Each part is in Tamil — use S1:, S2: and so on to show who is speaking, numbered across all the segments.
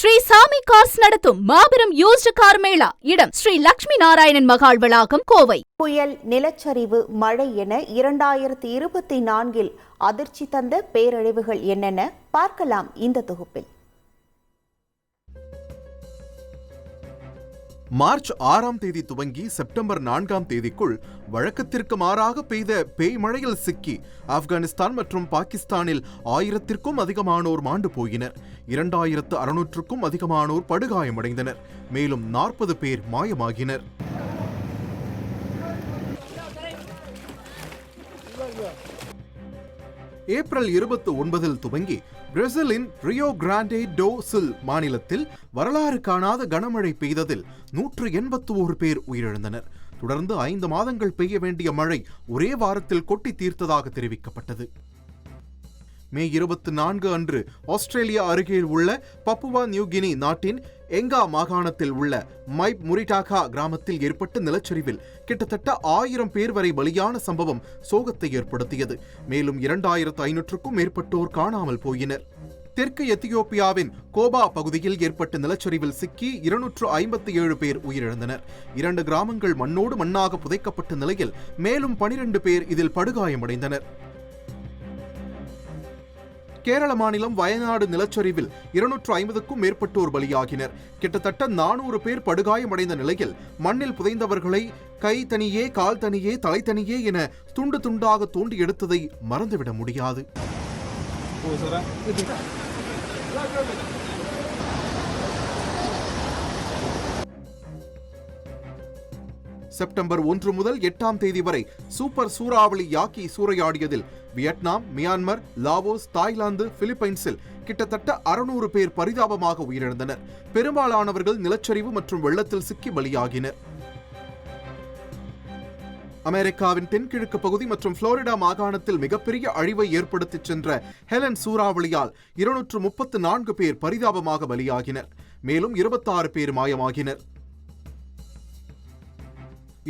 S1: ஸ்ரீ சாமி கார்ஸ் நடத்தும் மாபெரும் யூஸ்டு கார் மேளா. இடம் ஸ்ரீ லட்சுமி நாராயணன் மகால் வளாகம், கோவை.
S2: புயல், நிலச்சரிவு, மழை என 2024 அதிர்ச்சி தந்த பேரழிவுகள் என்னென்ன பார்க்கலாம் இந்த தொகுப்பில்.
S3: மார்ச் 6ஆம் தேதி துவங்கி செப்டம்பர் 4ஆம் தேதிக்குள் வழக்கத்திற்கு மாறாக பெய்த பேய் மழையில் சிக்கி ஆப்கானிஸ்தான் மற்றும் பாகிஸ்தானில் 1000க்கும் அதிகமானோர் மாண்டு போயினர். 2600க்கும் அதிகமானோர் படுகாயமடைந்தனர். மேலும் 40 பேர் மாயமாகினர். ஏப்ரல் 29 துவங்கி பிரேசிலின் ரியோ கிராண்டே டோ சுல் மாநிலத்தில் வரலாறு காணாத கனமழை பெய்ததில் 181 பேர் உயிரிழந்தனர். தொடர்ந்து 5 மாதங்கள் பெய்ய வேண்டிய மழை ஒரே வாரத்தில் கொட்டி தீர்த்ததாக தெரிவிக்கப்பட்டது. மே 24 அன்று ஆஸ்திரேலியா அருகே உள்ள பப்புவா நியூ கினி நாட்டின் எங்கா மாகாணத்தில் உள்ள மைப் முரிடாகா கிராமத்தில் ஏற்பட்ட நிலச்சரிவில் கிட்டத்தட்ட 1000 பேர் வரை பலியான சம்பவம் சோகத்தை ஏற்படுத்தியது. மேலும் 2500க்கும் மேற்பட்டோர் காணாமல் போயினர். தெற்கு எத்தியோப்பியாவின் கோபா பகுதியில் ஏற்பட்ட நிலச்சரிவில் சிக்கி 257 பேர் உயிரிழந்தனர். 2 கிராமங்கள் மண்ணோடு மண்ணாக புதைக்கப்பட்ட நிலையில் மேலும் 12 பேர் இதில் படுகாயமடைந்தனர். கேரள மாநிலம் வயநாடு நிலச்சரிவில் 250க்கும் மேற்பட்டோர் பலியாகினர். கிட்டத்தட்ட 400 பேர் படுகாயமடைந்த நிலையில் மண்ணில் புதைந்தவர்களை கை தனியே, கால் தனியே, தலை தனியே என துண்டு துண்டாக தோண்டி எடுத்ததை மறந்துவிட முடியாது. செப்டம்பர் 1 முதல் 8ஆம் தேதி வரை சூப்பர் சூறாவளி yaki சூறையாடியதில் Vietnam, Myanmar, Laos, Thailand, பிலிப்பைன்ஸில் கிட்டத்தட்ட 600 பேர் பரிதாபமாக உயிரிழந்தனர். பெரும்பாலானவர்கள் நிலச்சரிவு மற்றும் வெள்ளத்தில் சிக்கி பலியாகினர். அமெரிக்காவின் தென்கிழக்கு பகுதி மற்றும் புளோரிடா மாகாணத்தில் மிகப்பெரிய அழிவை ஏற்படுத்திச் சென்ற ஹெலன் சூறாவளியால் 234 பேர் பரிதாபமாக பலியாகினர். மேலும் 26 பேர் மாயமாகினர்.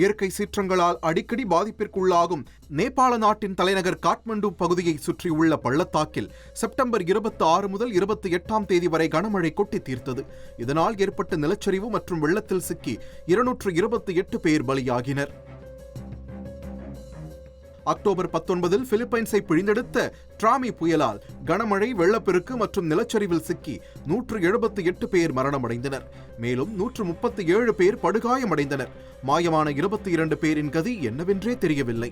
S3: இயற்கை சீற்றங்களால் அடிக்கடி பாதிப்பிற்குள்ளாகும் நேபாள நாட்டின் தலைநகர் காட்மண்டு பகுதியை சுற்றியுள்ள பள்ளத்தாக்கில் செப்டம்பர் 26 முதல் 28ஆம் தேதி வரை கனமழை கொட்டி தீர்த்தது. இதனால் ஏற்பட்ட நிலச்சரிவு மற்றும் வெள்ளத்தில் சிக்கி 228 பேர் பலியாகினர். அக்டோபர் 19 பிலிப்பைன்ஸை பிழிந்தெடுத்த டிராமி புயலால் கனமழை, வெள்ளப்பெருக்கு மற்றும் நிலச்சரிவில் சிக்கி 178 பேர் மரணமடைந்தனர். மேலும் 137 பேர் படுகாயமடைந்தனர். மாயமான 22 பேரின் கதி என்னவென்றே தெரியவில்லை.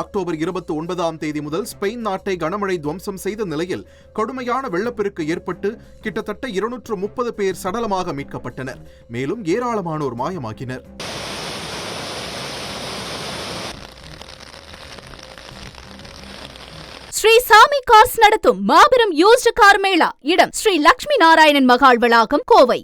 S3: அக்டோபர் 29ஆம் தேதி முதல் ஸ்பெயின் நாட்டை கனமழை துவம்சம் செய்த நிலையில் கடுமையான வெள்ளப்பெருக்கு ஏற்பட்டு கிட்டத்தட்ட 230 பேர் சடலமாக மீட்கப்பட்டனர். மேலும் ஏராளமானோர் மாயமாகினர்.
S1: ஸ்ரீ சாமி கார்ஸ் நடத்தும் மாபெரும் யூஸ்டு கார் மேளா. இடம் ஸ்ரீ லட்சுமி நாராயணன் மகால் வளாகம், கோவை.